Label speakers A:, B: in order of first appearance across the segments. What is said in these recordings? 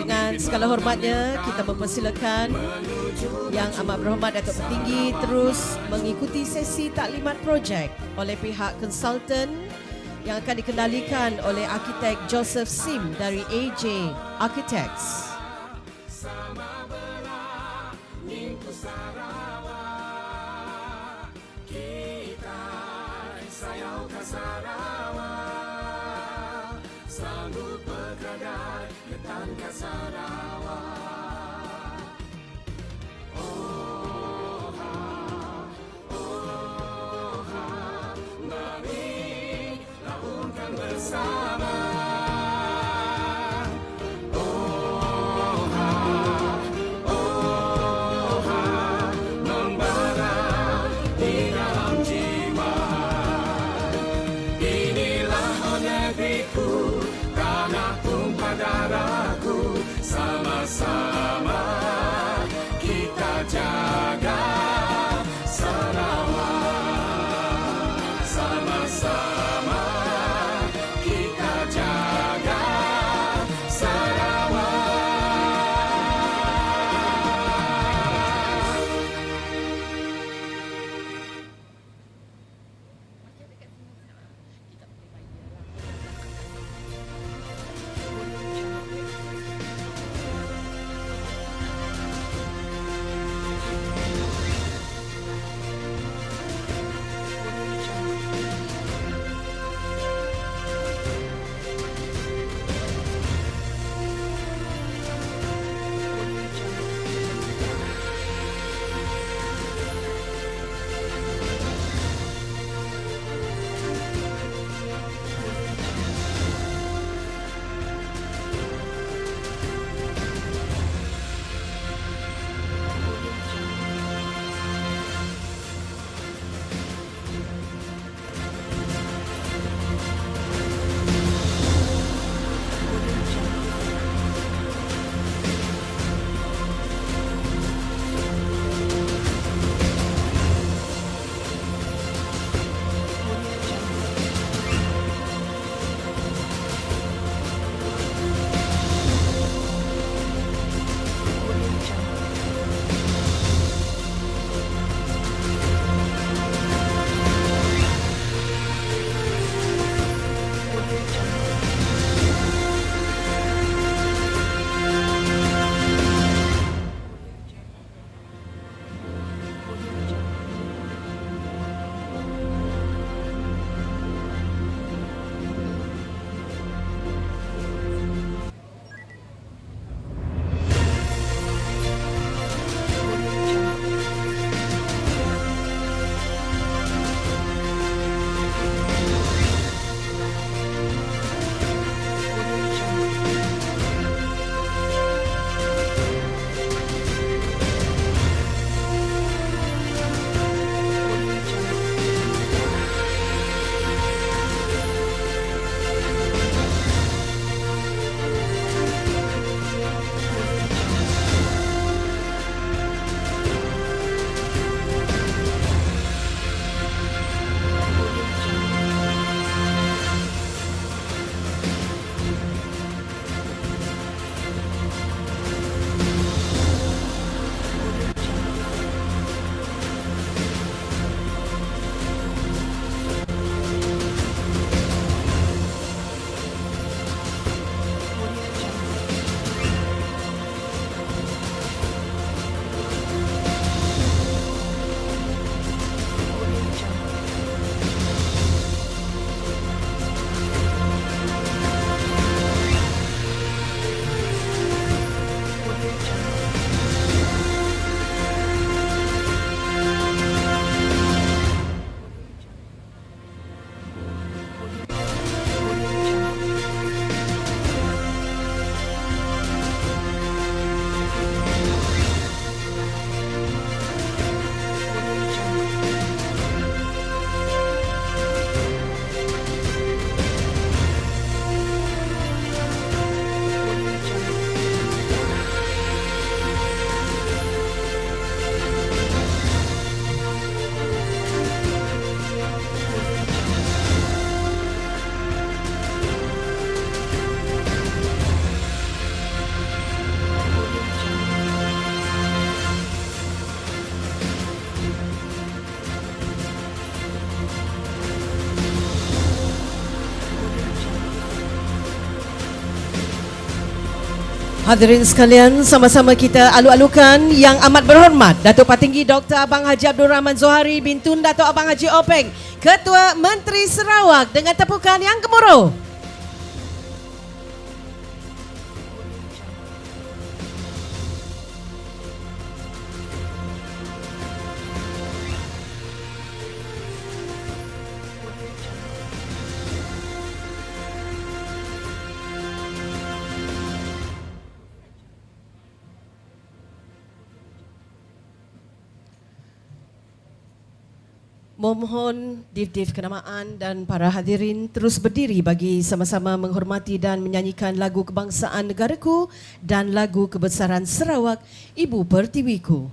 A: Dengan segala hormatnya, kita mempersilakan Yang Amat Berhormat Datuk Petinggi terus mengikuti sesi taklimat projek oleh pihak konsultan yang akan dikendalikan oleh arkitek Joseph Sim dari AJ Architects.
B: Sama-sama kita jaga Sarawak. Sama-sama kita jaga Sarawak.
A: Hadirin sekalian, sama-sama kita alu-alukan Yang Amat Berhormat Datuk Patinggi Dr. Abang Haji Abdul Rahman Zohari bin Tun Datuk Abang Haji Openg, Ketua Menteri Sarawak, dengan tepukan yang gemuruh. Mohon div-div kenamaan dan para hadirin terus berdiri bagi sama-sama menghormati dan menyanyikan lagu kebangsaan negaraku dan lagu kebesaran Sarawak, Ibu Pertiwiku.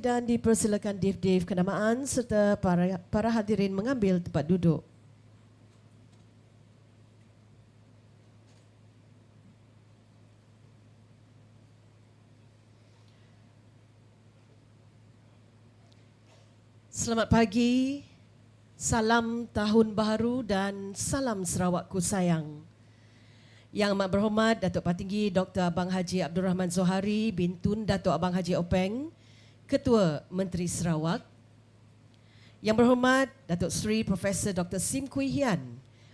A: Dan dipersilakan div-div kenamaan serta para hadirin mengambil tempat duduk. Selamat pagi, salam tahun baru dan salam Sarawakku sayang. Yang Amat Berhormat Datuk Patinggi Dr. Abang Haji Abdul Rahman Zohari bin Tun Datuk Abang Haji Openg, Ketua Menteri Sarawak. Yang Berhormat Datuk Seri Profesor Dr. Sim Kui Hian,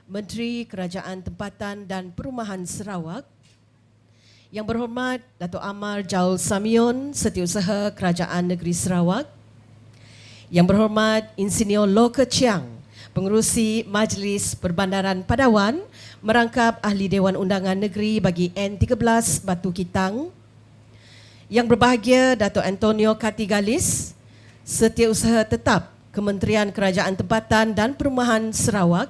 A: Menteri Kerajaan Tempatan dan Perumahan Sarawak. Yang Berhormat Datuk Amar Jaul Samion, Setiausaha Kerajaan Negeri Sarawak. Yang Berhormat Insinyur Loke Chiang, Pengerusi Majlis Perbandaran Padawan, merangkap Ahli Dewan Undangan Negeri bagi N13 Batu Kitang. Yang berbahagia Datuk Antonio Katigalis, Setiausaha Tetap Kementerian Kerajaan Tempatan dan Perumahan Sarawak.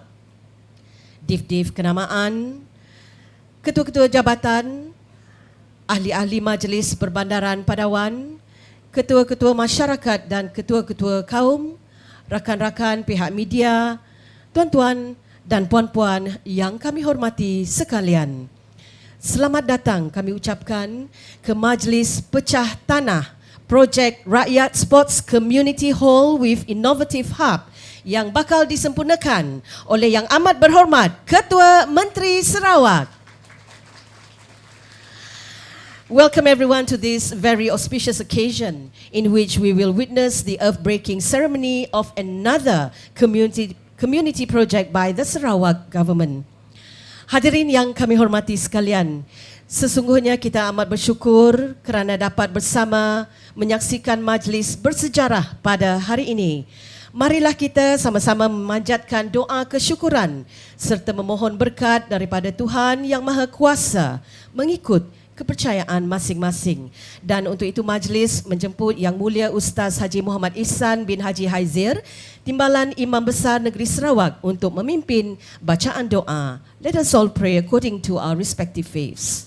A: Div-div kenamaan, ketua-ketua jabatan, ahli-ahli Majlis Perbandaran Padawan, ketua-ketua masyarakat dan ketua-ketua kaum, rakan-rakan pihak media, tuan-tuan dan puan-puan yang kami hormati sekalian. Selamat datang kami ucapkan ke Majlis Pecah Tanah Projek Rakyat Sports Community Hall with Innovative Hub yang bakal disempurnakan oleh Yang Amat Berhormat Ketua Menteri Sarawak. Welcome everyone to this very auspicious occasion in which we will witness the earth-breaking ceremony of another community project by the Sarawak government. Hadirin yang kami hormati sekalian, sesungguhnya kita amat bersyukur kerana dapat bersama menyaksikan majlis bersejarah pada hari ini. Marilah kita sama-sama memanjatkan doa kesyukuran serta memohon berkat daripada Tuhan Yang Maha Kuasa mengikut kepercayaan masing-masing. Dan untuk itu majlis menjemput Yang Mulia Ustaz Haji Muhammad Ihsan bin Haji Haizir, Timbalan Imam Besar Negeri Sarawak untuk memimpin bacaan doa. Let us all pray according to our respective faiths.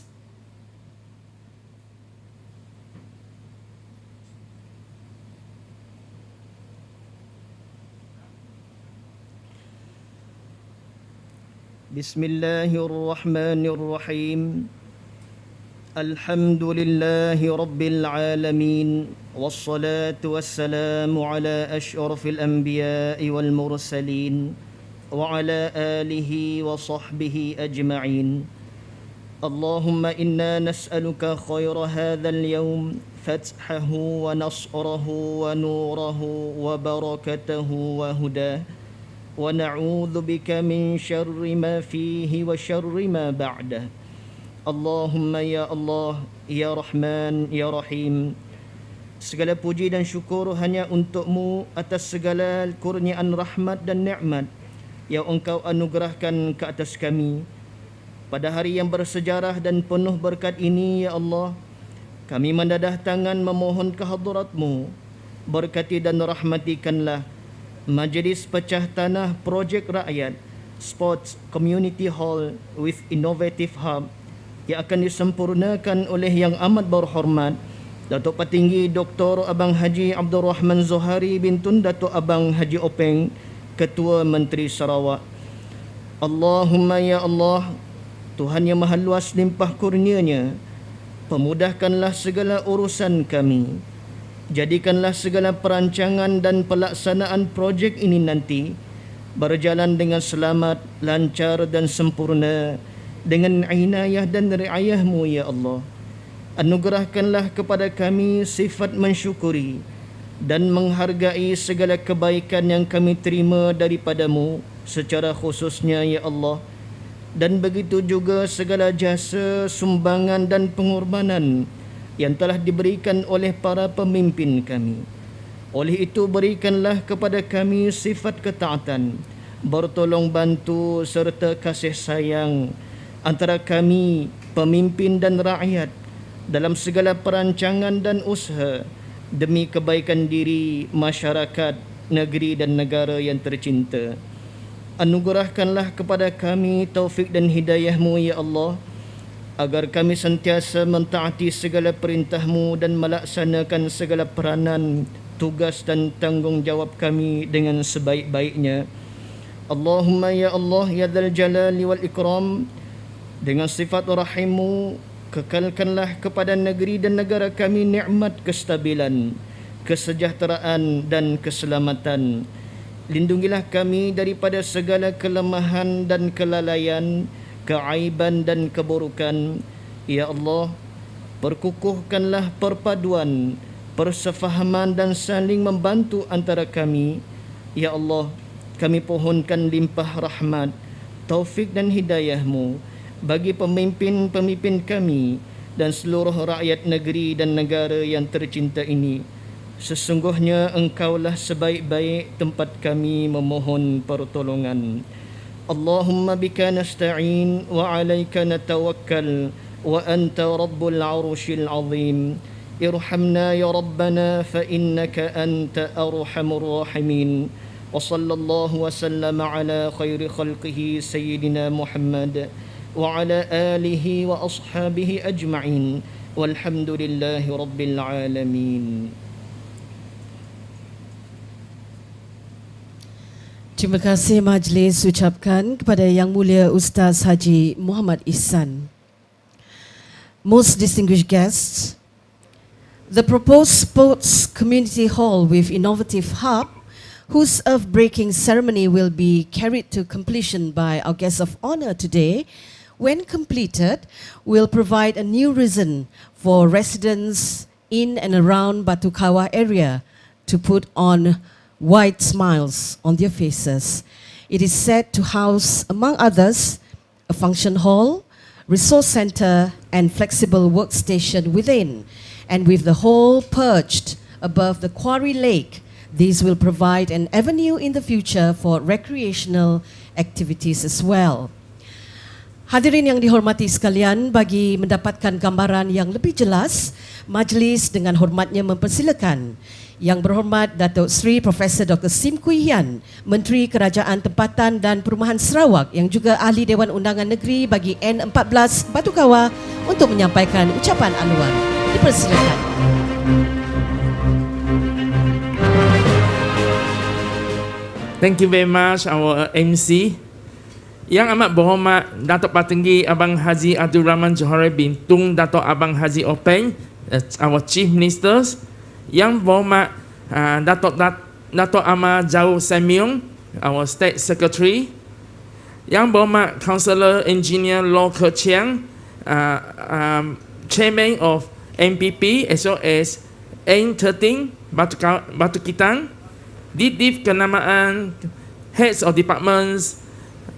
C: Bismillahirrahmanirrahim. Alhamdulillahi Rabbil Alamin. Wassalatu wassalamu ala ashrafil anbiya'i wal mursalin wa ala alihi wa sahbihi ajma'in. Allahumma inna nas'aluka khaira hadzal yawm fathahu wa nasrahu wa nurahu wa barakatahu wa hudah. Wa na'udzu bika min syarri ma fihi wa syarri ma ba'dah. Allahumma ya Allah, ya Rahman, ya Rahim. Segala puji dan syukur hanya untuk-Mu atas segala kurniaan rahmat dan nikmat yang Engkau anugerahkan ke atas kami. Pada hari yang bersejarah dan penuh berkat ini, ya Allah, kami mendadah tangan memohon kehadrat-Mu. Berkati dan rahmatikanlah Majlis Pecah Tanah Projek Rakyat Sports Community Hall with Innovative Hub yang akan disempurnakan oleh Yang Amat Berhormat Datuk Petinggi Dr. Abang Haji Abdul Rahman Zohari bin Tun Datuk Abang Haji Openg, Ketua Menteri Sarawak. Allahumma ya Allah, Tuhan yang maha luas limpah kurnianya, pemudahkanlah segala urusan kami. Jadikanlah segala perancangan dan pelaksanaan projek ini nanti berjalan dengan selamat, lancar dan sempurna dengan inayah dan riayah-Mu ya Allah. Anugerahkanlah kepada kami sifat mensyukuri dan menghargai segala kebaikan yang kami terima daripada-Mu secara khususnya ya Allah. Dan begitu juga segala jasa, sumbangan dan pengorbanan yang telah diberikan oleh para pemimpin kami. Oleh itu berikanlah kepada kami sifat ketaatan, bertolong bantu serta kasih sayang antara kami, pemimpin dan rakyat dalam segala perancangan dan usaha demi kebaikan diri, masyarakat, negeri dan negara yang tercinta. Anugerahkanlah kepada kami taufik dan hidayah-Mu ya Allah, agar kami sentiasa mentaati segala perintah-Mu dan melaksanakan segala peranan, tugas dan tanggungjawab kami dengan sebaik-baiknya. Allahumma ya Allah ya dzal jalali wal ikram, dengan sifat rahim-Mu kekalkanlah kepada negeri dan negara kami nikmat kestabilan, kesejahteraan dan keselamatan. Lindungilah kami daripada segala kelemahan dan kelalaian, keaiban dan keburukan. Ya Allah, perkukuhkanlah perpaduan, persefahaman dan saling membantu antara kami. Ya Allah, kami pohonkan limpah rahmat, taufik dan hidayah-Mu bagi pemimpin-pemimpin kami dan seluruh rakyat negeri dan negara yang tercinta ini. Sesungguhnya Engkaulah sebaik-baik tempat kami memohon pertolongan. Allahumma bika nasta'in wa alaika natawakkal wa anta rabbul arshil azim. Irhamna ya Rabbana fa innaka anta arhamur rahimin. Wa sallallahu wa sallama ala khairi khalqihi sayyidina Muhammad wa ala alihi wa ashabihi ajma'in. Walhamdulillahi rabbil alamin.
A: Terima kasih majlis ucapkan kepada Yang Mulia Ustaz Haji Muhammad Ihsan. Most distinguished guests, The proposed sports community hall with innovative hub, whose earth-breaking ceremony will be carried to completion by our guest of honor today, when completed, will provide a new reason for residents in and around Batu Kawah area to put on wide smiles on their faces. It is said to house, among others, a function hall, resource center, and flexible workstation within. And with the hall perched above the quarry lake, these will provide an avenue in the future for recreational activities as well. Hadirin yang dihormati sekalian, bagi mendapatkan gambaran yang lebih jelas, majlis dengan hormatnya mempersilakan Yang Berhormat Datuk Seri Profesor Dr. Sim Kui Hian, Menteri Kerajaan Tempatan dan Perumahan Sarawak yang juga Ahli Dewan Undangan Negeri bagi N14 Batu Kawah untuk menyampaikan ucapan aluan. Dipersilakan.
D: Thank you very much, our MC. Yang amat berhormat Datuk Patinggi Abang Haji Abdul Rahman Johari bin Tun Datuk Abang Haji Openg, our Chief Ministers. Yang berhormat Datuk Amar Jauh Samuel, our State Secretary. Yang berhormat Councillor Engineer Law Ke Chiang, Chairman of MPP as well as N13 Batu Kitang. Didif kenamaan Heads of Departments,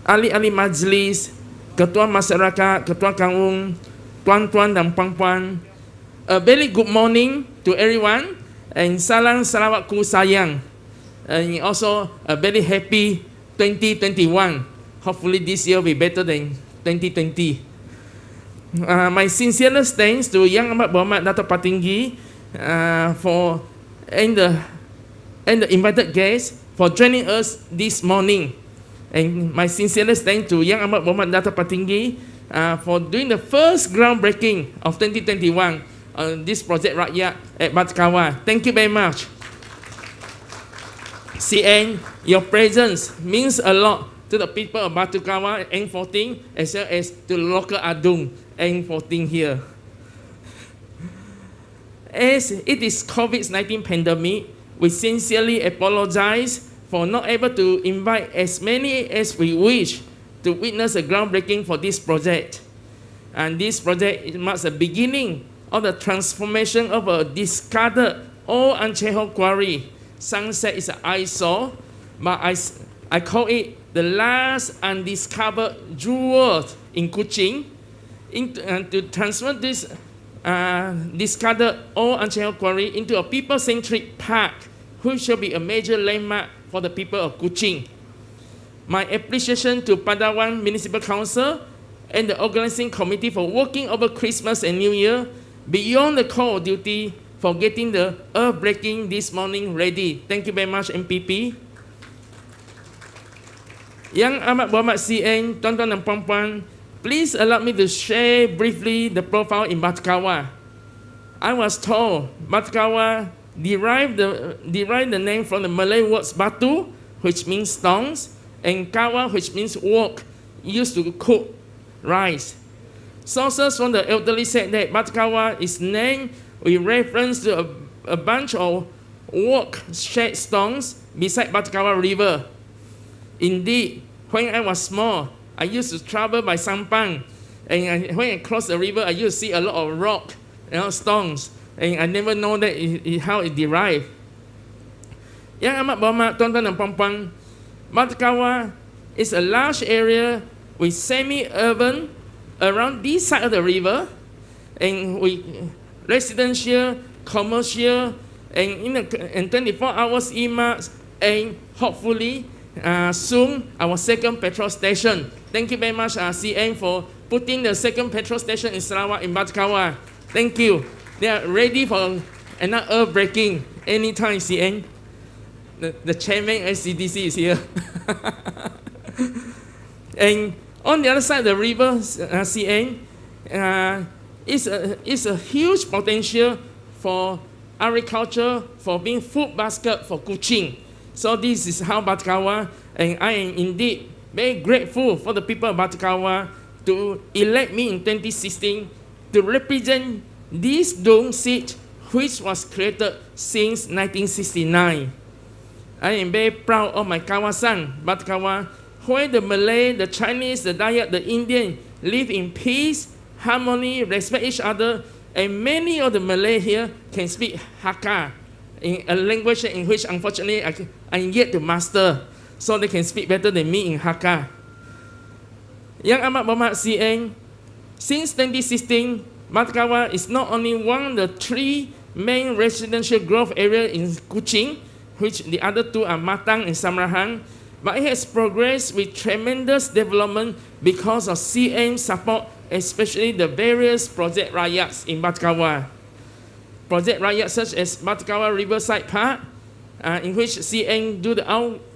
D: ahli-ahli majlis, ketua masyarakat, ketua kaum, tuan-tuan dan puan-puan. A very good morning to everyone and salam Sarawakku sayang. And also a very happy 2021. Hopefully this year will be better than 2020. My sincerest thanks to Yang Amat Berhormat Datuk Patinggi and the invited guests for joining us this morning. And my sincerest thanks to Yang Amat Berhormat Datuk Patinggi for doing the first groundbreaking of 2021 on this project Rakyat at Batu Kawah. Thank you very much. CN, your presence means a lot to the people of Batu Kawah N14 as well as to the local Adung N14 here. As it is COVID-19 pandemic, we sincerely apologize for not able to invite as many as we wish to witness a groundbreaking for this project. And this project marks the beginning of the transformation of a discarded old Ancheho quarry. Some say it's an eyesore, but I call it the last undiscovered jewel in Kuching. To transform this discarded old Ancheho quarry into a people-centric park, which shall be a major landmark for the people of Kuching. My appreciation to Padawan Municipal Council and the organizing committee for working over Christmas and New Year beyond the call of duty for getting the earth-breaking this morning ready. Thank you very much, MPP. Yang Amat Berhormat CN, tuan-tuan dan puan-puan, please allow me to share briefly the profile in Batu Kawah. I was told Batu Kawah derived the name from the Malay words batu, which means stones, and kawa, which means wok, used to cook rice. Sources from the elderly said that Batu Kawah is named with reference to a bunch of wok-shaped stones beside Batu Kawah River. Indeed, when I was small, I used to travel by Sampang, and when I crossed the river, I used to see a lot of rock, stones. And I never know that how it derived. Yang Amat Berhormat tuan-tuan dan puan-puan, Batu Kawah is a large area with semi-urban around this side of the river, and with residential, commercial, and 24 hours earmarks, and hopefully soon our second petrol station. Thank you very much, CN, for putting the second petrol station in Sarawak in Batu Kawah. Thank you. They are ready for another earth-breaking anytime, CN. The chairman SCDC is here. And on the other side of the river, CN, is a huge potential for agriculture, for being food basket for Kuching. So this is how Batu Kawah, and I am indeed very grateful for the people of Batu Kawah to elect me in 2016 to represent this dome seat which was created since 1969. I am very proud of my Kawasan, Batkawa, where the Malay, the Chinese, the Dayak, the Indian live in peace, harmony, respect each other, and many of the Malay here can speak Hakka, in a language in which unfortunately I'm yet to master, so they can speak better than me in Hakka. Yang amat berhormat CN, since 2016, Batkawa is not only one of the 3 main residential growth areas in Kuching, which the other 2 are Matang and Samarahan, but it has progressed with tremendous development because of CN support, especially the various Projek Rakyat in Batkawa. Projek Rakyat such as Batkawa Riverside Park, in which CN do the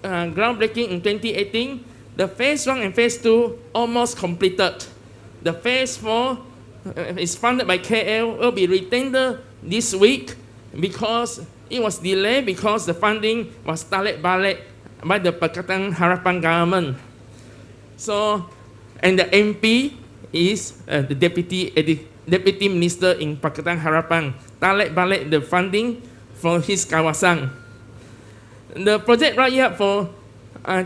D: groundbreaking in 2018. The phase 1 and phase 2 almost completed. The phase 4 is funded by KL, will be retained this week because it was delayed because the funding was tarik balik by the Pakatan Harapan government. So, and the MP is the deputy minister in Pakatan Harapan, tarik balik the funding for his kawasan. The Projek Rakyat for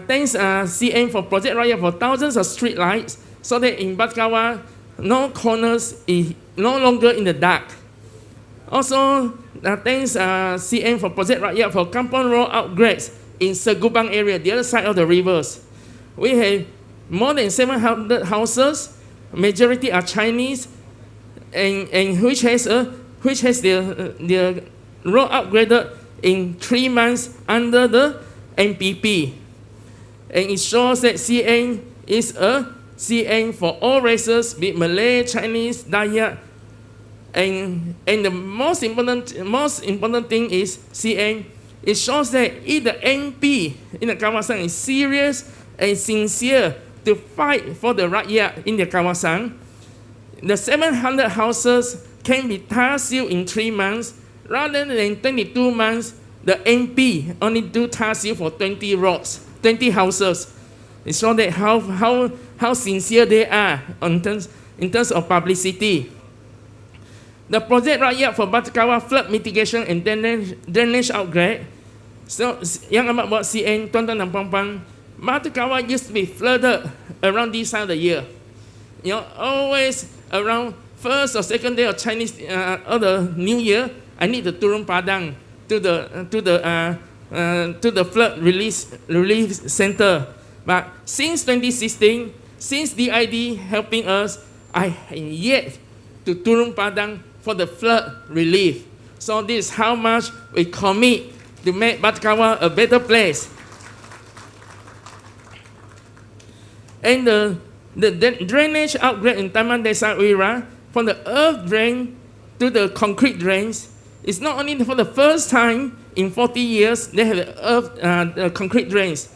D: thanks CN for Projek Rakyat for thousands of street lights, so that in Batkawa, no corners is no longer in the dark. Also, thanks CN for Projek Rakyat for Kampong Road upgrades in Segubang area, the other side of the rivers. We have more than 700 houses, majority are Chinese, and which has the road upgraded in 3 months under the MPP. And it shows that CN is a CN for all races, be it Malay, Chinese, Dayak, and the most important thing is CN. It shows that if the MP in the Kawasan is serious and sincere to fight for the rakyat in the Kawasan, the 700 houses can be tar sealed in 3 months rather than 22 months. The MP only do tar seal for 20 roads, 20 houses. It shows that how sincere they are in terms of publicity. The Projek Rakyat for Batkawa flood mitigation and drainage upgrade. So, yang amat buat CN, tuan-tuan dan puan-puan, Batkawa used to be flooded around this time of the year. You know, always around first or second day of Chinese or the New Year, I need to turun padang to the flood relief center. But since 2016, since DID helping us, I have yet to turun padang for the flood relief. So this is how much we commit to make Batkawa a better place. And the drainage upgrade in Taman Desa Wira, from the earth drain to the concrete drains, is not only for the first time in 40 years they have concrete drains.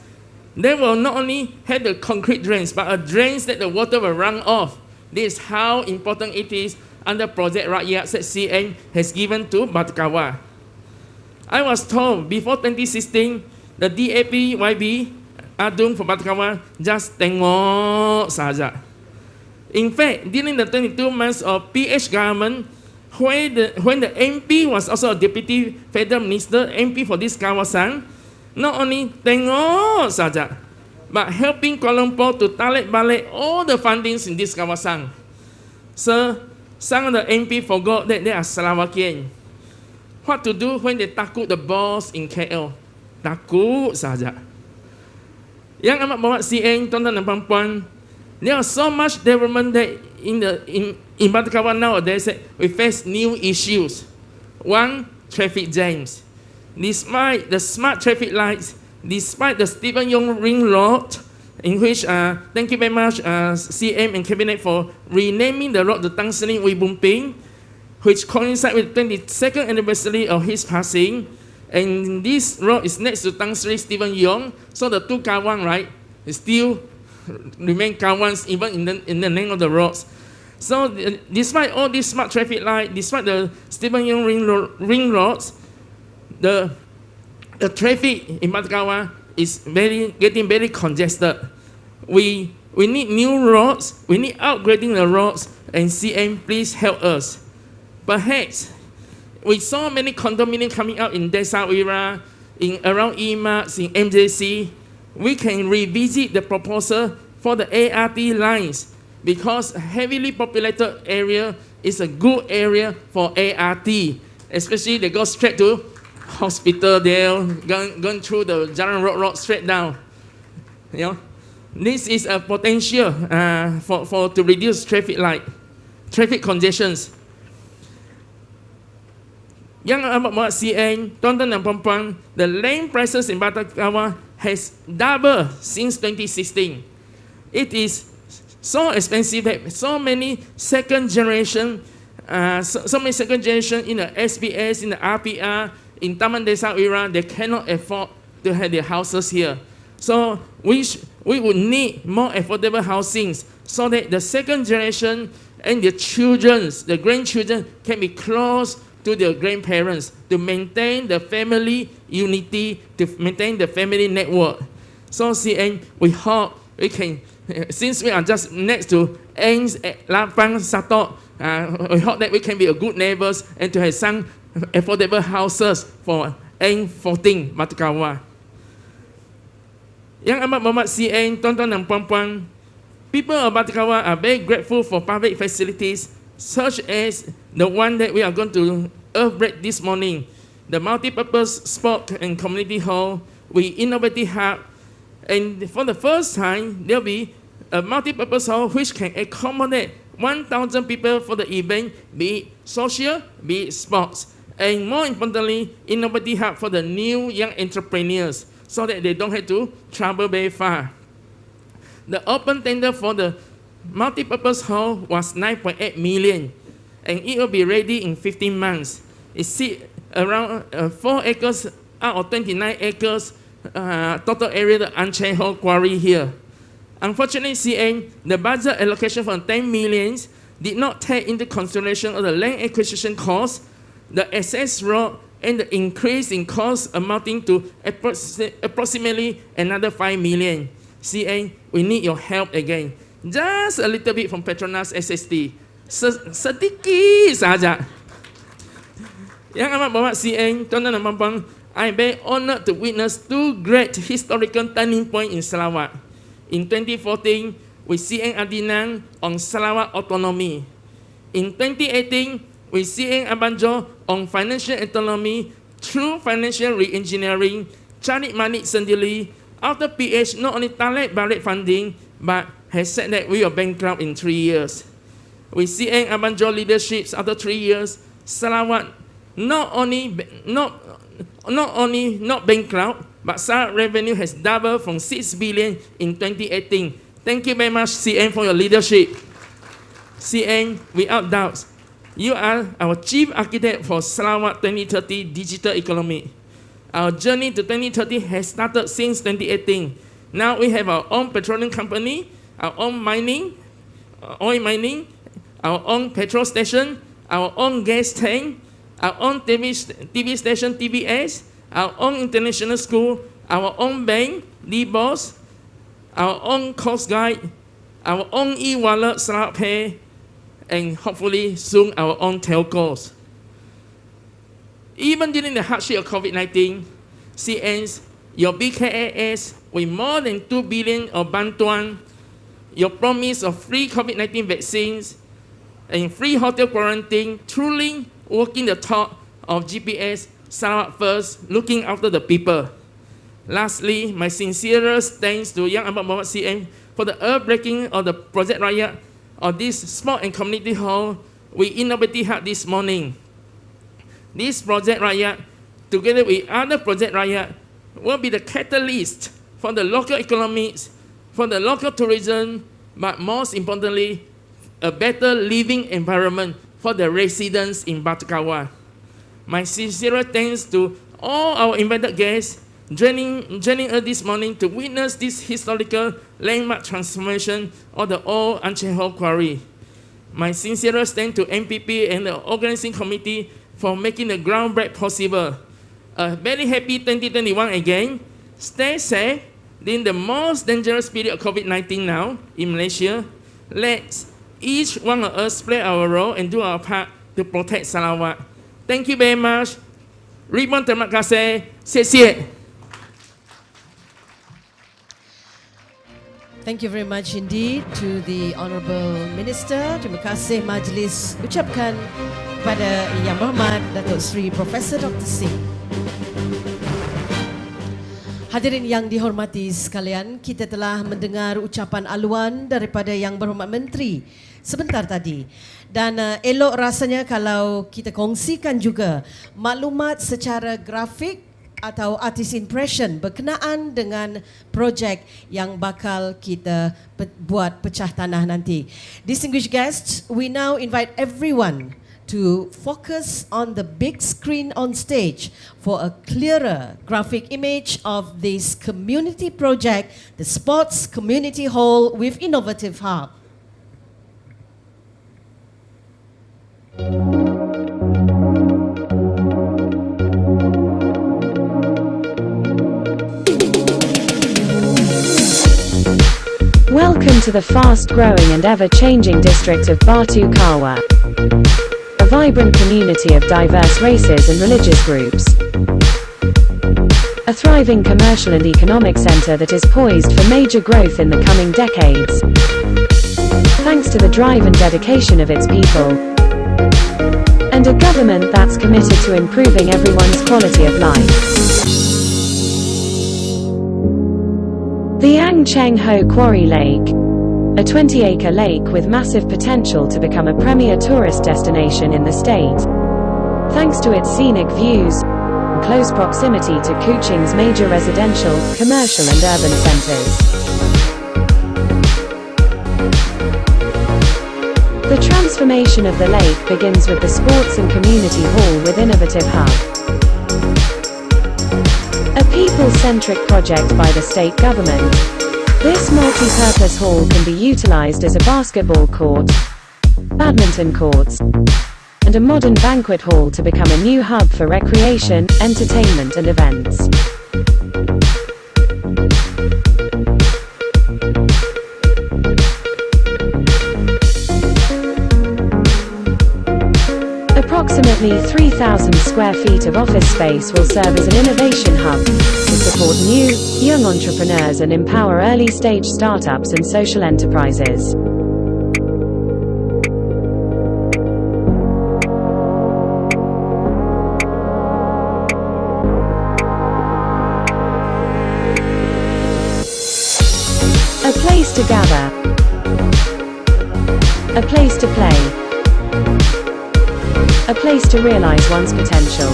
D: They will not only have the concrete drains, but a drains that the water will run off. This is how important it is under Projek Rakyat that CN has given to Batkawa. I was told before 2016, the DAP-YB Adung for Batkawa just tengok saja. In fact, during the 22 months of PH government, when the MP was also a deputy federal minister, MP for this kawasan, not only tengok saja, but helping Kuala Lumpur to tarik balik all the fundings in this kawasan. So, some of the MP forgot that they are Sarawakian. What to do when they takut the boss in KL? Takut saja. Yang amat bawa CN, tuan-tuan dan puan-puan, there is so much development that in Batkawa nowadays we face new issues. One, traffic jams. Despite the smart traffic lights, despite the Stephen Yong Ring Road, in which thank you very much CM and Cabinet for renaming the road to Tang Sling Wee Bum Ping, which coincides with the 22nd anniversary of his passing. And this road is next to Tang Sling Stephen Yong, so the two Kawang, right, still remain Kawans even in the name of the roads. So despite all these smart traffic lights, despite the Stephen Yong Ring Roads, the traffic in Batkawa is getting very congested. We need new roads, we need upgrading the roads, and CM, please help us. Perhaps we saw many condominiums coming out in Desa Wira, in around EMAX, in MJC. We can revisit the proposal for the ART lines because heavily populated area is a good area for ART, especially they go straight to hospital there, going through the Jalan Road straight down. You know, this is a potential to reduce traffic congestions. Yang amat CN, tuan-tuan dan puan-puan, the land prices in Batakawa has doubled since 2016. It is so expensive that so many second generation in the SBS, in the RPR, in Taman Desa Wira, they cannot afford to have their houses here. So we would need more affordable housings so that the second generation and the grandchildren can be close to their grandparents to maintain the family unity, to maintain the family network. So CN, we hope we can, since we are just next to Ains, Lapang, Satok, we hope that we can be a good neighbors and to have some affordable houses for N14 Batakawa. Yang amat berhormat CN, tuan-tuan dan puan-puan, people of Batakawa are very grateful for public facilities such as the one that we are going to earthbreak this morning, the multi-purpose sport and community hall with innovative hub. And for the first time, there will be a multi-purpose hall which can accommodate 1,000 people for the event, be it social, be it sports. And more importantly, innovative hub for the new young entrepreneurs so that they don't have to travel very far. The open tender for the multi-purpose hall was 9.8 million, and it will be ready in 15 months. It sits around 4 acres out of 29 acres total area the unchanged whole quarry here. Unfortunately, CN, the budget allocation for 10 million did not take into consideration of the land acquisition cost, the access road, and the increase in cost amounting to approximately another 5 million. CN, we need your help again. Just a little bit from Petronas SST. Sedikit saja. Yang amat berhormat CN, tuan-tuan dan puan-puan, I am very honored to witness 2 great historical turning points in Sarawak. In 2014, with CN Adinang on Sarawak autonomy. In 2018, with CN Abanjo on financial autonomy through financial re-engineering, cari manik sendiri, after PH not only tarik balik funding, but has said that we are bankrupt in 3 years. With CN Abanjo leadership after 3 years, Sarawak not only not bankrupt, but Sarawak revenue has doubled from 6 billion in 2018. Thank you very much, CN, for your leadership. CN, without doubt, you are our chief architect for Sarawak 2030 digital economy. Our journey to 2030 has started since 2018. Now we have our own petroleum company, our own oil mining, our own petrol station, our own gas tank, our own TV station, TBS, our own international school, our own bank, D-Boss, our own Coast Guide, our own e-wallet, Sarawak Pay, and hopefully soon our own telcos. Even during the hardship of COVID-19, CNs, your BKAS with more than 2 billion of bantuan, your promise of free COVID-19 vaccines, and free hotel quarantine, truly walking the talk of GPS, Sarawak First, looking after the people. Lastly, my sincerest thanks to Yang Amat Mohamad CN for the earth-breaking of the Projek Rakyat of this sport and community hall we innovative hub this morning. This Projek Rakyat, together with other Projek Rakyat, will be the catalyst for the local economics, for the local tourism, but most importantly, a better living environment for the residents in Batakawa. My sincere thanks to all our invited guests joining us this morning to witness this historical landmark transformation of the old Ancheho Quarry. My sincere thanks to MPP and the organizing committee for making the groundbreak possible. A very happy 2021 again. Stay safe in the most dangerous period of COVID-19 now in Malaysia. Let's each one of us play our role and do our part to protect Sarawak. Thank you very much. Ribbon terima kasih. 谢谢.
A: Thank you very much indeed to the Honourable Minister. Terima kasih Majlis ucapkan kepada Yang Berhormat Datuk Seri Profesor Dr. Sim. Hadirin yang dihormati sekalian, kita telah mendengar ucapan aluan daripada Yang Berhormat Menteri sebentar tadi. Dan elok rasanya kalau kita kongsikan juga maklumat secara grafik atau artist impression berkenaan dengan projek yang bakal kita buat Pecah Tanah nanti. Distinguished guests, we now invite everyone to focus on the big screen on stage for a clearer graphic image of this community project, the Sports Community Hall with Innovative Hub.
E: Welcome to the fast-growing and ever-changing district of Batu Kawa, a vibrant community of diverse races and religious groups. A thriving commercial and economic centre that is poised for major growth in the coming decades, thanks to the drive and dedication of its people, and a government that's committed to improving everyone's quality of life. The Ang Cheng Ho Quarry Lake, a 20-acre lake with massive potential to become a premier tourist destination in the state, thanks to its scenic views, close proximity to Kuching's major residential, commercial and urban centres. The transformation of the lake begins with the Sports and Community Hall with Innovative Hub, a people-centric project by the state government. This multi-purpose hall can be utilised as a basketball court, badminton courts, and a modern banquet hall to become a new hub for recreation, entertainment and events. Approximately 3,000 square feet of office space will serve as an innovation hub to support new, young entrepreneurs and empower early-stage startups and social enterprises. A place to gather, a place to play, a place to realize one's potential.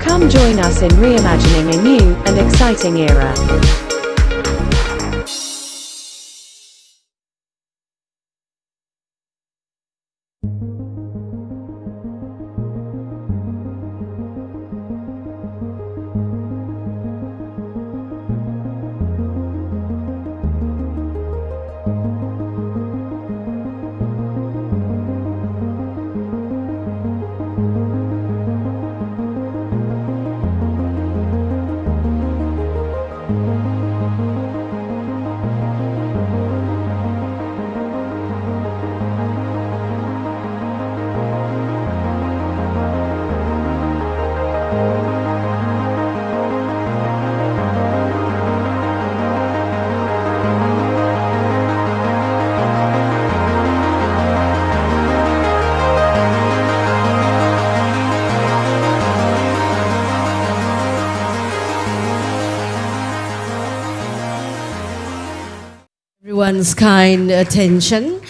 E: Come join us in reimagining a new and exciting era.
A: Everyone's kind attention.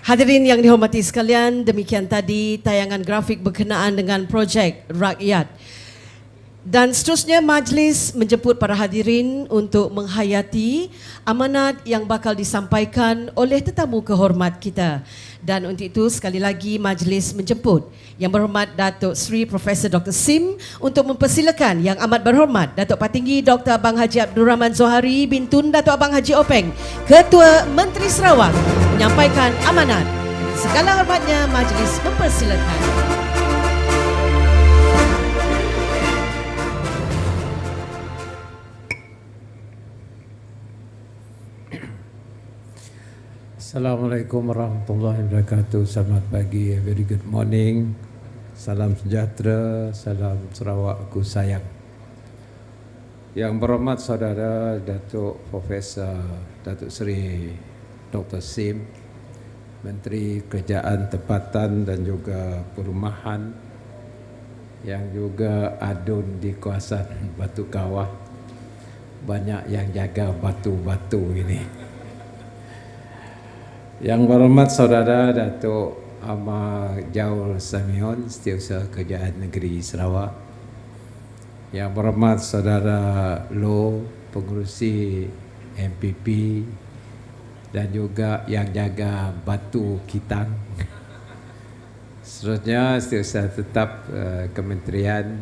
A: Hadirin yang dihormati sekalian, demikian tadi tayangan grafik berkenaan dengan projek rakyat. Dan seterusnya majlis menjemput para hadirin untuk menghayati amanat yang bakal disampaikan oleh tetamu kehormat kita. Dan untuk itu sekali lagi majlis menjemput Yang Berhormat Datuk Seri Profesor Dr. Sim untuk mempersilakan Yang Amat Berhormat Datuk Patinggi Dr. Abang Haji Abdul Rahman Zohari bin Tun Datuk Abang Haji Openg, Ketua Menteri Sarawak, menyampaikan amanat. Segala hormatnya majlis mempersilakan.
F: Assalamualaikum warahmatullahi wabarakatuh. Selamat pagi, very good morning. Salam sejahtera, salam Sarawak aku sayang. Yang berhormat saudara Datuk Profesor Datuk Seri Dr. Sim, Menteri Kerajaan Tempatan dan juga Perumahan, yang juga adun di kawasan Batu Kawah. Banyak yang jaga batu-batu ini. Yang berhormat saudara Datuk Ahmad Jaul Samion, Setiausaha Kerajaan Negeri Sarawak. Yang berhormat saudara Lo, pengurusi MPP dan juga yang jaga batu kitang. Seterusnya Setiausaha Tetap Kementerian,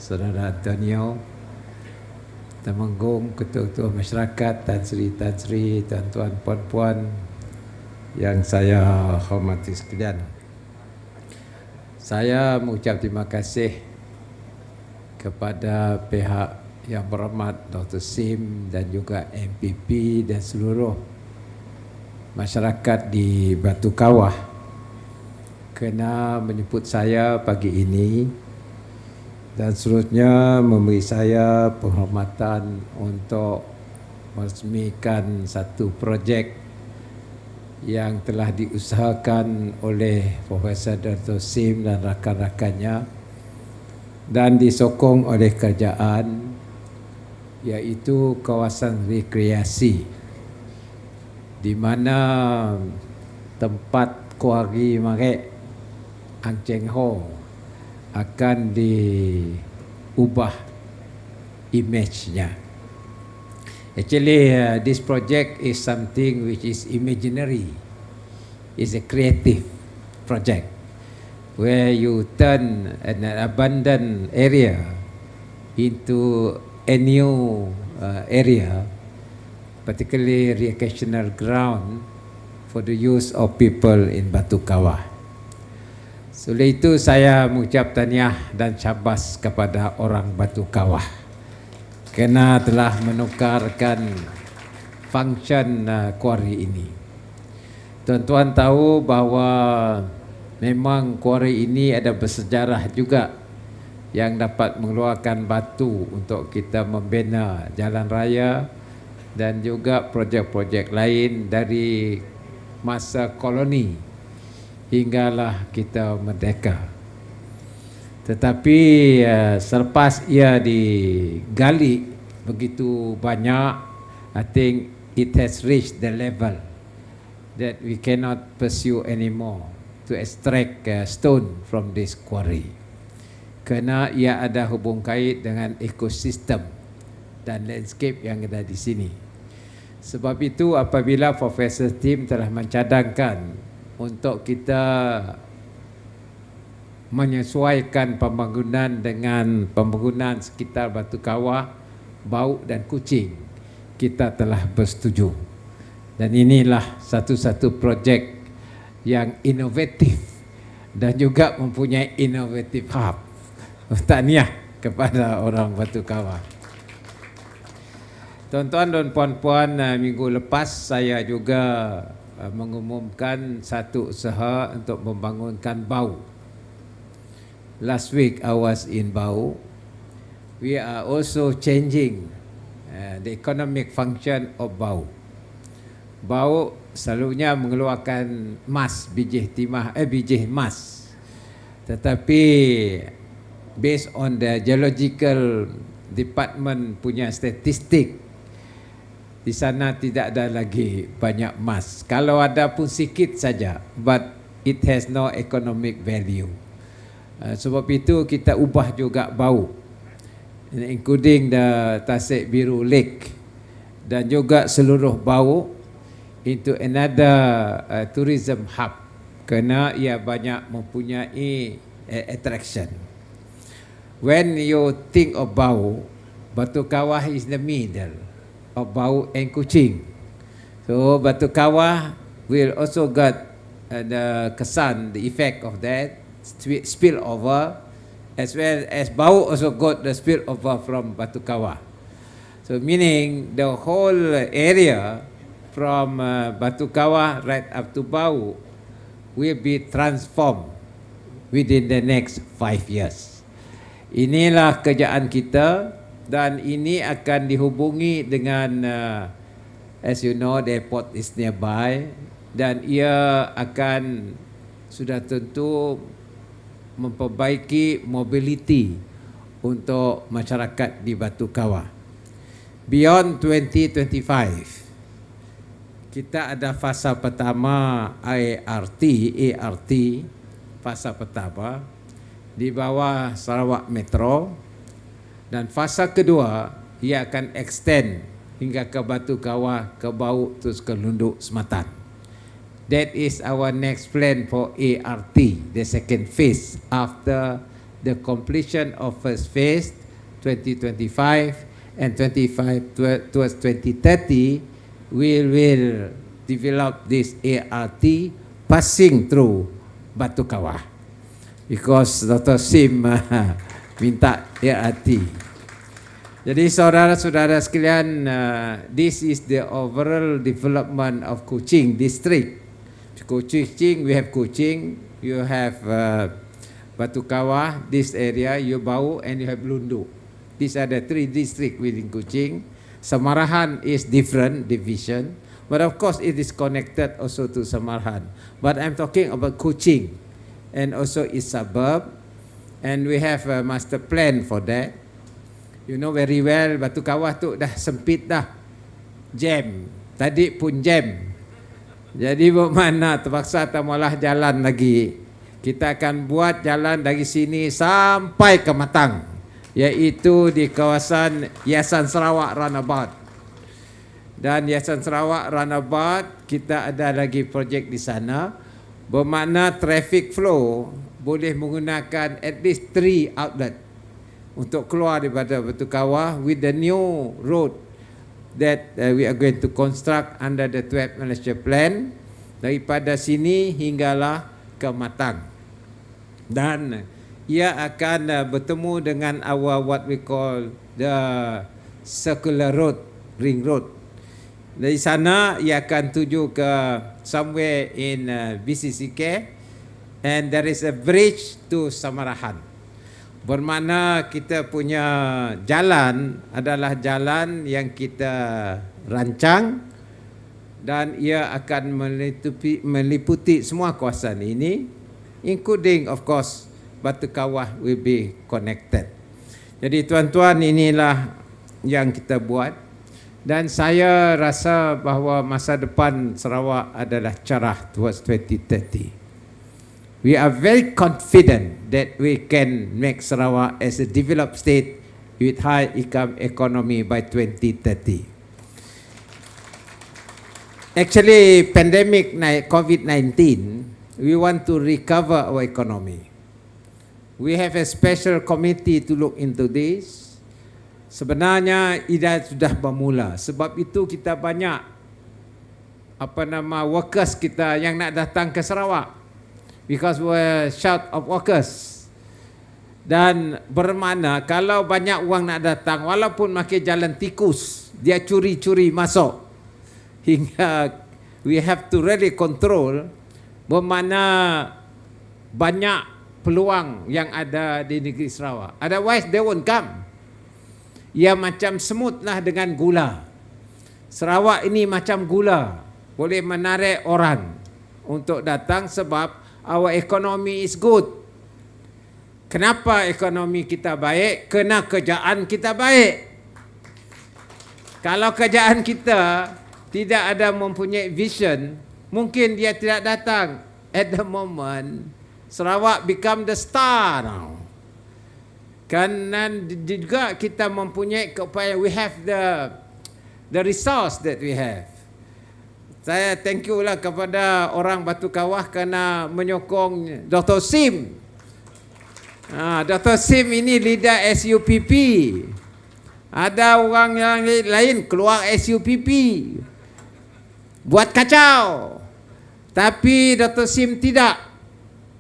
F: saudara Antonio, Temenggung, Ketua-Ketua Masyarakat, Tan Sri, tuan-tuan, puan-puan yang saya hormati sekalian. Saya mengucap terima kasih kepada pihak yang berhormat Dr. Sim dan juga MPP dan seluruh masyarakat di Batu Kawah kerana menjemput saya pagi ini dan seterusnya memberi saya penghormatan untuk meresmikan satu projek yang telah diusahakan oleh Profesor Dr. Sim dan rakan-rakannya dan disokong oleh kerajaan, iaitu kawasan rekreasi di mana tempat kuari Marek Ang Cheng Ho akan diubah image-nya. Actually, this project is something which is imaginary. It's a creative project where you turn an abandoned area into a new area, particularly recreational ground for the use of people in Batu Kawah. Oleh itu saya mengucap tahniah dan syabas kepada orang Batu Kawah kerana telah menukarkan function kuari ini. Tuan-tuan tahu bahawa memang kuari ini ada bersejarah juga yang dapat mengeluarkan batu untuk kita membina jalan raya dan juga projek-projek lain dari masa koloni hinggalah kita merdeka. Tetapi selepas ia digali begitu banyak, I think it has reached the level that we cannot pursue anymore to extract stone from this quarry. Kerana ia ada hubung kait dengan ekosistem dan landscape yang ada di sini. Sebab itu apabila Profesor Tim telah mencadangkan untuk kita menyesuaikan pembangunan dengan pembangunan sekitar Batu Kawah, Bau dan Kuching, kita telah bersetuju. Dan inilah satu-satu projek yang inovatif dan juga mempunyai inovatif hub. Tahniah kepada orang Batu Kawah. Tuan-tuan dan puan-puan, minggu lepas saya juga mengumumkan satu usaha untuk membangunkan Bau. Last week I was in Bau. We are also changing the economic function of Bau. Bau selalunya mengeluarkan emas, biji emas. Tetapi based on the geological department punya statistik, di sana tidak ada lagi banyak emas. Kalau ada pun sikit saja, but it has no economic value. Sebab itu kita ubah juga Bau, including the Tasik Biru Lake dan juga seluruh Bau into another tourism hub kerana ia banyak mempunyai attraction. When you think of Bau, Batu Kawah is the middle of Bau and Kuching. So Batu Kawah will also got the kesan, the effect of that spill over, as well as Bau also got the spill over from Batu Kawah. So meaning the whole area from Batu Kawah right up to Bau will be transformed within the next 5 years. Inilah kerjaan kita dan ini akan dihubungi dengan as you know, the airport is nearby dan ia akan sudah tentu memperbaiki mobility untuk masyarakat di Batu Kawah. Beyond 2025, kita ada fasa pertama ART, fasa pertama di bawah Sarawak Metro, dan fasa kedua ia akan extend hingga ke Batu Kawah, ke Bau, terus ke Lunduk Sematan. That is our next plan for ART, the second phase after the completion of first phase 2025 and 25 towards 2030. We will develop this ART passing through Batu Kawah because Dr. Sim minta ART. Jadi saudara-saudara sekalian, this is the overall development of Kuching district. Kuching, we have Kuching, you have Batu Kawah, this area, you Bau, and you have Lundu. These are the 3 districts within Kuching. Samarahan is different division, but of course it is connected also to Samarahan. But I'm talking about Kuching, and also its suburb, and we have a master plan for that. You know very well, Batu Kawah tu dah sempit dah, jam. Tadi pun jam. Jadi bermakna terpaksa tak malah jalan lagi. Kita akan buat jalan dari sini sampai ke Matang, iaitu di kawasan Yayasan Sarawak Runabout. Dan Yayasan Sarawak Runabout, kita ada lagi projek di sana. Bermakna traffic flow boleh menggunakan at least 3 outlet untuk keluar daripada Batu Kawah with the new road that we are going to construct under the 12 Malaysia Plan, daripada sini hinggalah ke Matang. Dan ia akan bertemu dengan our what we call the circular road, ring road. Dari sana ia akan tuju ke somewhere in BCCK, and there is a bridge to Samarahan. Bermakna kita punya jalan adalah jalan yang kita rancang dan ia akan meliputi semua kawasan ini, including of course Batu Kawah will be connected. Jadi tuan-tuan, inilah yang kita buat dan saya rasa bahawa masa depan Sarawak adalah cerah towards 2030. We are very confident that we can make Sarawak as a developed state with high income economy by 2030. Actually, pandemic COVID-19, we want to recover our economy. We have a special committee to look into this. Sebenarnya ia sudah bermula. Sebab itu kita banyak workers kita yang nak datang ke Sarawak. Because we're short of workers. Dan bermakna kalau banyak orang nak datang, walaupun pakai jalan tikus, dia curi-curi masuk. Hingga we have to really control, bermakna banyak peluang yang ada di negeri Sarawak. Otherwise they won't come. Ia macam semutlah dengan gula. Sarawak ini macam gula, boleh menarik orang untuk datang sebab our economy is good. Kenapa ekonomi kita baik? Kerana kerjaan kita baik. Kalau kerjaan kita tidak ada mempunyai vision, mungkin dia tidak datang. At the moment, Sarawak become the star now. Kerana juga kita mempunyai keupayaan, we have the resource that we have. Saya thank you lah kepada orang Batu Kawah kerana menyokong Dr. Sim. Dr. Sim ini leader SUPP. Ada orang yang lain keluar SUPP, buat kacau. Tapi Dr. Sim tidak.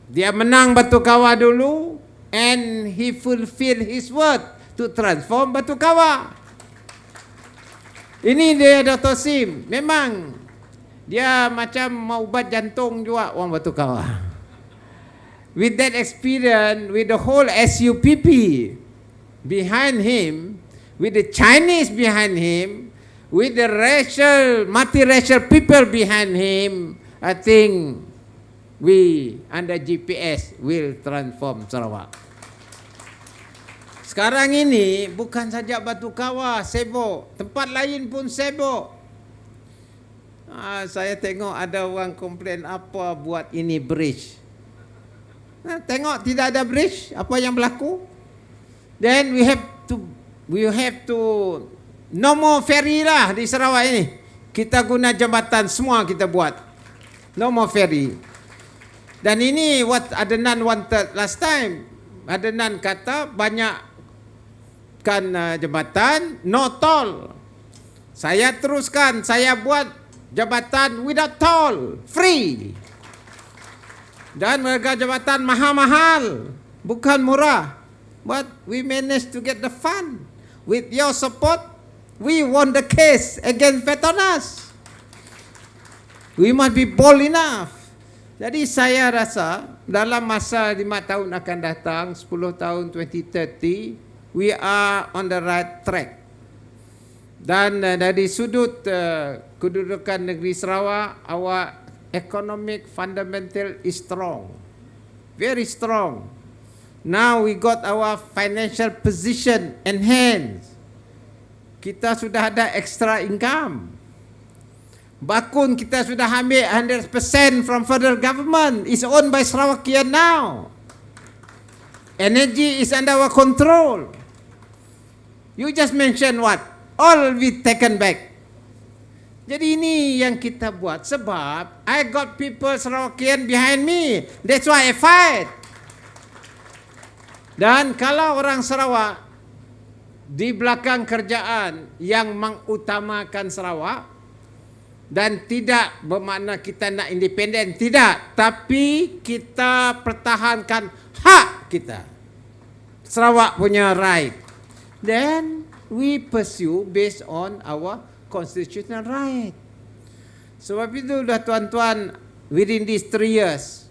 F: Dia menang Batu Kawah dulu, and he fulfill his word to transform Batu Kawah. Ini dia Dr. Sim. Memang Dia macam mau ubat jantung juga orang Batu Kawah. With that experience, with the whole SUPP behind him, with the Chinese behind him, with the multiracial people behind him, I think we under GPS will transform Sarawak. Sekarang ini bukan saja Batu Kawah sibuk, tempat lain pun sibuk. Saya tengok ada orang komplain apa buat ini bridge. Tengok tidak ada bridge, apa yang berlaku? Then we have to no more ferry lah di Sarawak ini. Kita guna jambatan semua kita buat. No more ferry. Dan ini what Adnan wanted last time. Adnan kata banyak jambatan, no toll. Saya teruskan, saya buat jambatan without toll, free. Dan harga jambatan mahal-mahal, bukan murah. But we managed to get the fund. With your support, we won the case against Petronas. We must be bold enough. Jadi saya rasa dalam masa 5 tahun akan datang, 10 tahun 2030, we are on the right track. Dan dari sudut kedudukan negeri Sarawak, our economic fundamental is strong. Very strong. Now we got our financial position enhanced. Kita sudah ada extra income. Bakun kita sudah ambil 100% from federal government. Is owned by Sarawakian now. Energy is under our control. You just mention what? All will be taken back. Jadi ini yang kita buat. Sebab I got people Sarawakian behind me. That's why I fight. Dan kalau orang Sarawak di belakang kerjaan yang mengutamakan Sarawak, dan tidak bermakna kita nak independen, tidak, tapi kita pertahankan hak kita, Sarawak punya right, then we pursue based on our constitutional right. Sebab itu dah tuan-tuan, within these 3 years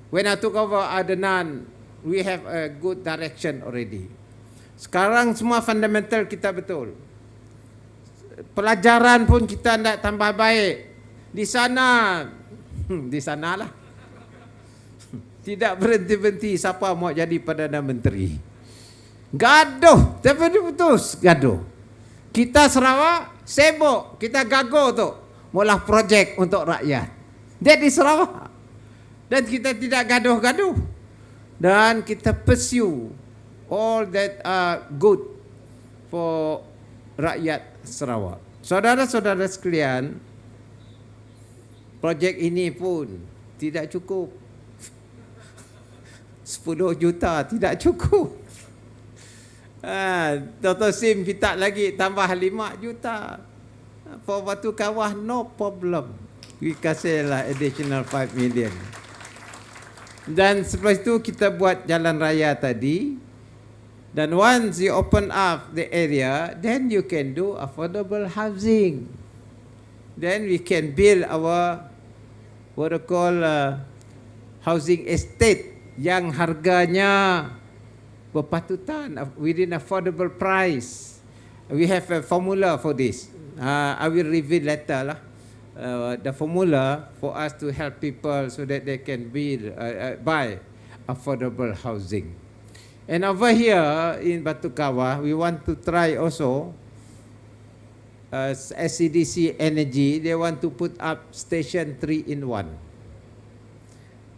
F: when I took over Adnan, we have a good direction already. Sekarang semua fundamental kita betul. Pelajaran pun kita nak tambah baik. Di sanalah. Tidak berhenti-henti siapa mau jadi Perdana Menteri. Gaduh, tapi putus gaduh. Kita Sarawak sibuk, kita gagal tu mula projek untuk rakyat. Jadi Sarawak. Dan kita tidak gaduh-gaduh. Dan kita pursue all that are good for rakyat Sarawak. Saudara-saudara sekalian, projek ini pun tidak cukup. 10 juta tidak cukup. Dr. Sim minta lagi tambah 5 juta. For Batu Kawah, no problem. We kasihlah additional 5 million. Dan setelah itu kita buat jalan raya tadi. Dan once you open up the area, then you can do affordable housing. Then we can build our what we call housing estate yang harganya berpatutan within affordable price. We have a formula for this. I will reveal later lah. The formula for us to help people so that they can buy affordable housing. And over here in Batu Kawah, we want to try also SCDC Energy. They want to put up station 3-in-1.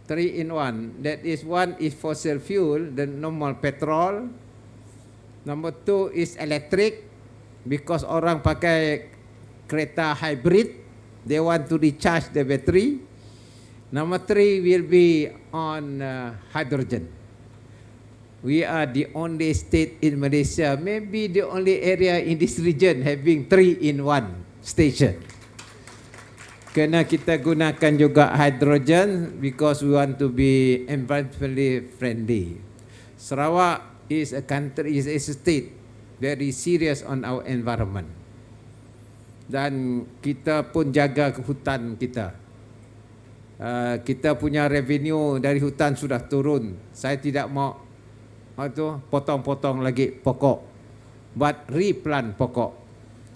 F: 3-in-1. That is, one is fossil fuel, the normal petrol. Number 2 is electric, because orang pakai kereta hybrid. They want to recharge the battery. Number 3 will be on hydrogen. We are the only state in Malaysia, maybe the only area in this region having 3-in-1 station. Kerana kita gunakan juga hydrogen because we want to be environmentally friendly. Sarawak is a country, is a state very serious on our environment. dan kita pun jaga hutan kita. Kita punya revenue dari hutan sudah turun. Saya tidak mau potong-potong lagi pokok, but replant pokok,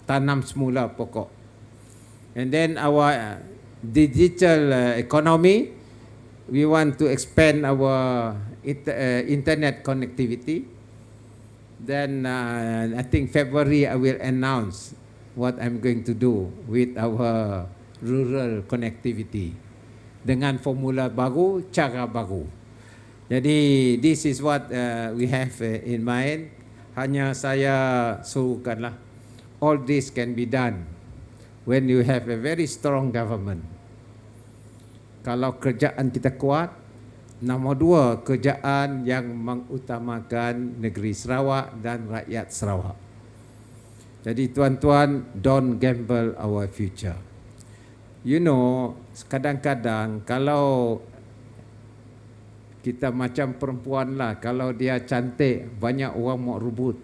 F: tanam semula pokok. And then our digital economy, we want to expand our internet connectivity. Then I think February I will announce what I'm going to do with our rural connectivity dengan formula baru, cara baru. Jadi this is what we have in mind. Hanya saya suruhkanlah, all this can be done when you have a very strong government. Kalau kerjaan kita kuat, nombor dua, kerjaan yang mengutamakan negeri Sarawak dan rakyat Sarawak. Jadi tuan-tuan, don't gamble our future. You know, kadang-kadang kalau kita macam perempuan lah, kalau dia cantik, banyak orang mau rebut.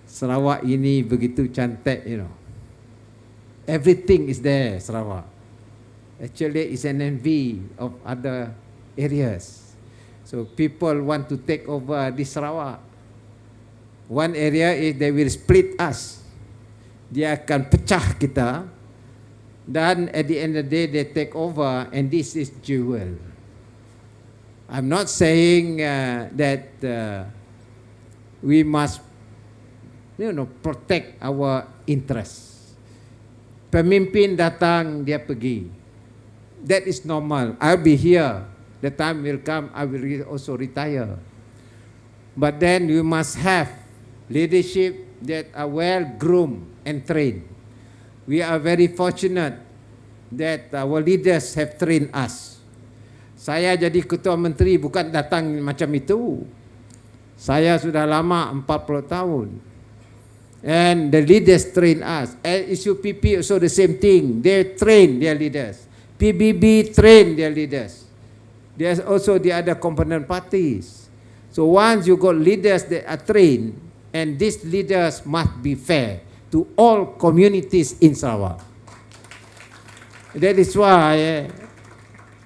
F: Sarawak ini begitu cantik, you know. Everything is there, Sarawak. Actually, it's an envy of other areas. So people want to take over this Sarawak. One area is they will split us. Dia akan pecah kita. Dan at the end of the day, they take over, and this is jewel. I'm not saying that we must, protect our interests. Pemimpin datang, dia pergi. That is normal. I'll be here. The time will come, I will also retire. But then you must have leadership that are well groomed and trained. We are very fortunate that our leaders have trained us. Saya jadi ketua menteri bukan datang macam itu. Saya sudah lama 40 tahun. And the leaders train us. SUPP also the same thing. They train their leaders. PBB train their leaders. There's also the other component parties. So once you got leaders that are trained, and these leaders must be fair to all communities in Sarawak. That is why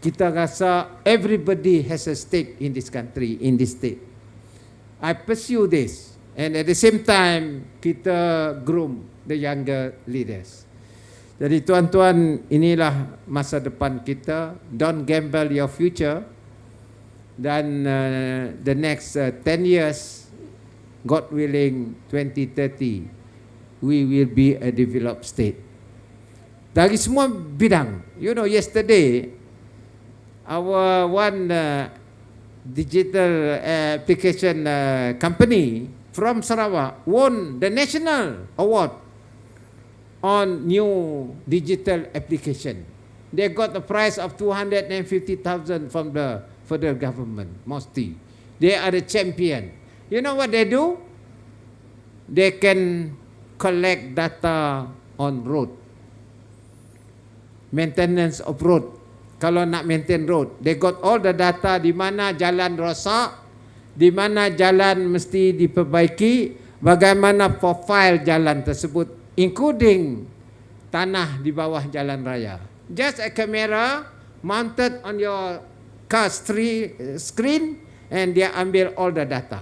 F: kita rasa everybody has a stake in this country, in this state. I pursue this, and at the same time kita groom the younger leaders. Jadi tuan-tuan, inilah masa depan kita. Don't gamble your future. Dan the next 10 years, God willing, 2030, we will be a developed state. Dari semua bidang. You know, yesterday, our one digital application company from Sarawak won the national award on new digital application. They got a prize of 250,000 from the federal government, mostly. They are the champion. You know what they do? They can collect data on road, maintenance of road. Kalau nak maintain road, they got all the data di mana jalan rosak, di mana jalan mesti diperbaiki, bagaimana profile jalan tersebut, including tanah di bawah jalan raya. Just a camera mounted on your car screen, and dia ambil all the data.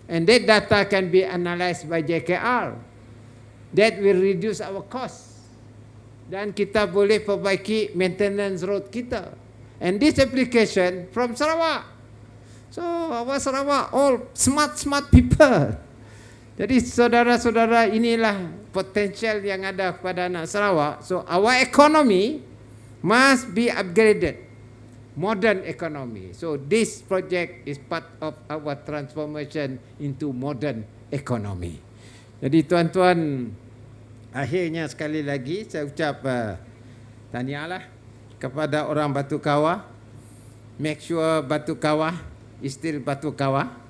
F: And that data can be analyzed by JKR. That will reduce our cost. Dan kita boleh perbaiki maintenance road kita. And this application from Sarawak. So our Sarawak all smart people. Jadi saudara-saudara, inilah potensial yang ada pada anak Sarawak. So our economy must be upgraded, modern economy. So this project is part of our transformation into modern economy. Jadi tuan-tuan, akhirnya sekali lagi saya ucap tahniahlah kepada orang Batu Kawah. Make sure Batu Kawah is still Batu Kawah.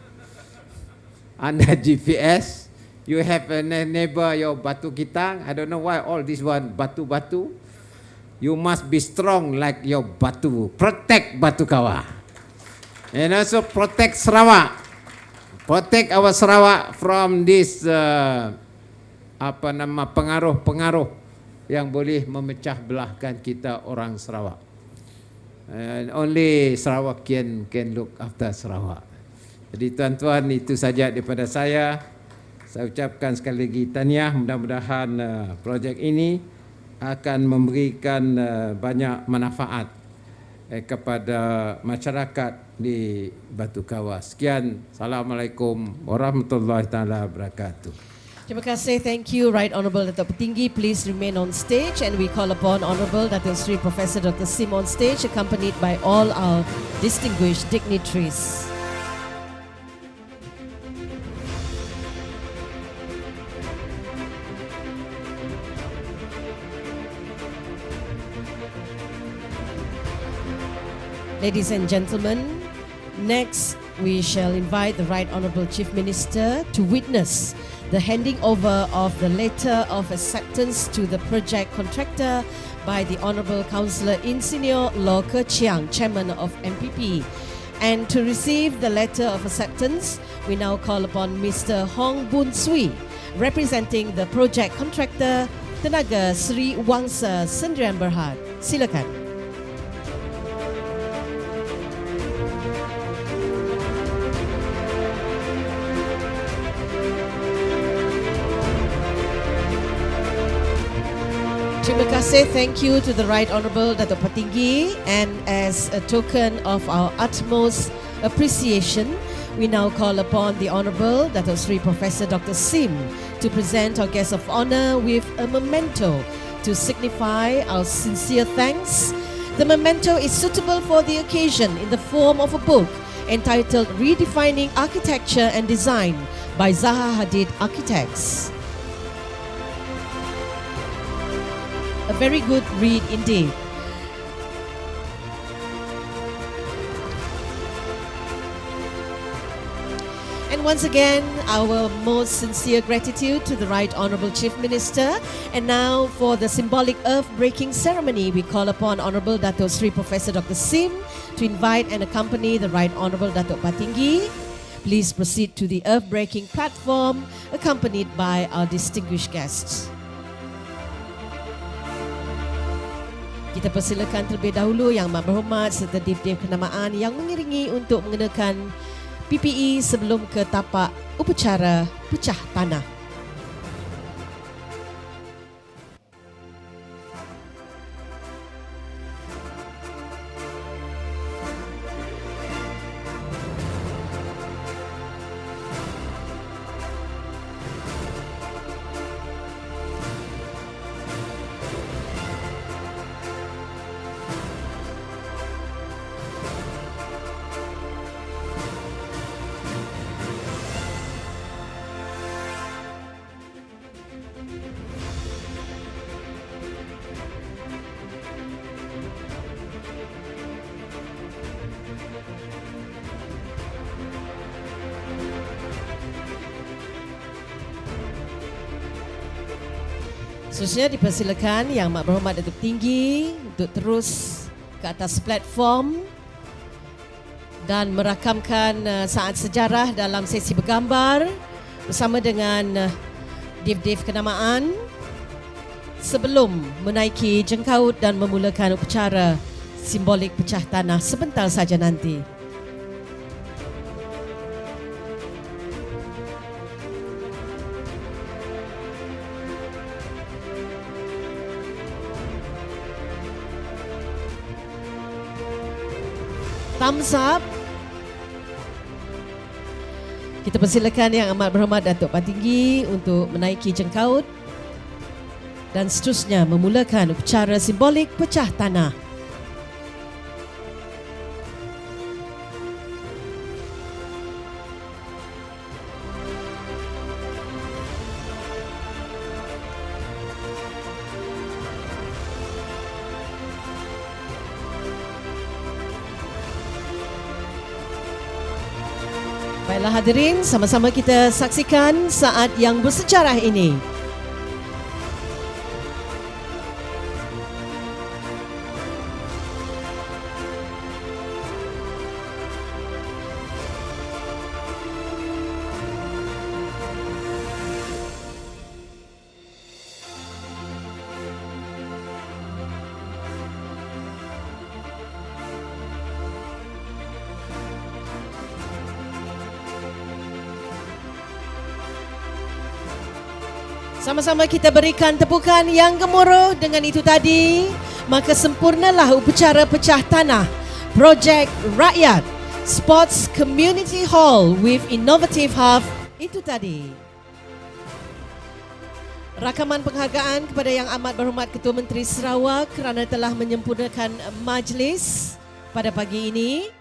F: Under GPS, you have a neighbor, your Batu Kitang. I don't know why all this one batu-batu. You must be strong like your batu. Protect Batu Kawah. And also protect Sarawak. Protect our Sarawak from this pengaruh-pengaruh yang boleh memecah belahkan kita orang Sarawak. And only Sarawakian can look after Sarawak. Jadi tuan-tuan, itu saja daripada saya. Saya ucapkan sekali lagi tahniah. Mudah-mudahan projek ini akan memberikan banyak manfaat kepada masyarakat di Batu Kawah. Sekian. Assalamualaikum warahmatullahi taala wabarakatuh.
A: Terima kasih. Thank you, Right Honourable Datuk Petinggi. Please remain on stage and we call upon Honourable Datuk Seri Professor Dr. Sim on stage, accompanied by all our distinguished dignitaries. Ladies and gentlemen, next we shall invite the Right Honourable Chief Minister to witness the handing over of the letter of acceptance to the project contractor by the Honourable Councillor Insinyur Law Ke Chiang, Chairman of MPP. And to receive the letter of acceptance, we now call upon Mr. Hong Boon Swee, representing the project contractor Tenaga Sri Wangsa Sendirian Berhad. Silakan. Terima kasih. Thank you to the Right Honourable Datuk Petinggi, and as a token of our utmost appreciation, we now call upon the Honourable Datuk Seri Professor Dr. Sim to present our guest of honour with a memento to signify our sincere thanks. The memento is suitable for the occasion in the form of a book entitled Redefining Architecture and Design by Zaha Hadid Architects. A very good read indeed. And once again, our most sincere gratitude to the Right Honourable Chief Minister. And now for the symbolic earth-breaking ceremony, we call upon Honourable Datuk Seri Professor Dr. Sim to invite and accompany the Right Honourable Datuk Petinggi. Please proceed to the earth-breaking platform, accompanied by our distinguished guests. Kita persilakan terlebih dahulu Yang Amat Berhormat serta div-div kenamaan yang mengiringi untuk mengenakan PPE sebelum ke tapak upacara pecah tanah. Seterusnya dipersilakan Yang Amat Berhormat Datuk Tinggi untuk terus ke atas platform dan merakamkan saat sejarah dalam sesi bergambar bersama dengan div-div kenamaan sebelum menaiki jengkaut dan memulakan upacara simbolik pecah tanah sebentar saja nanti. Thumbs up. Kita persilakan Yang Amat Berhormat Datuk Petinggi untuk menaiki jengkaut dan seterusnya memulakan upacara simbolik pecah tanah. Baiklah hadirin, sama-sama kita saksikan saat yang bersejarah ini. Sama-sama kita berikan tepukan yang gemuruh. Dengan itu tadi, maka sempurnalah upacara Pecah Tanah Projek Rakyat Sports Community Hall with Innovative Hub. Itu tadi rakaman penghargaan kepada Yang Amat Berhormat Ketua Menteri Sarawak kerana telah menyempurnakan majlis pada pagi ini.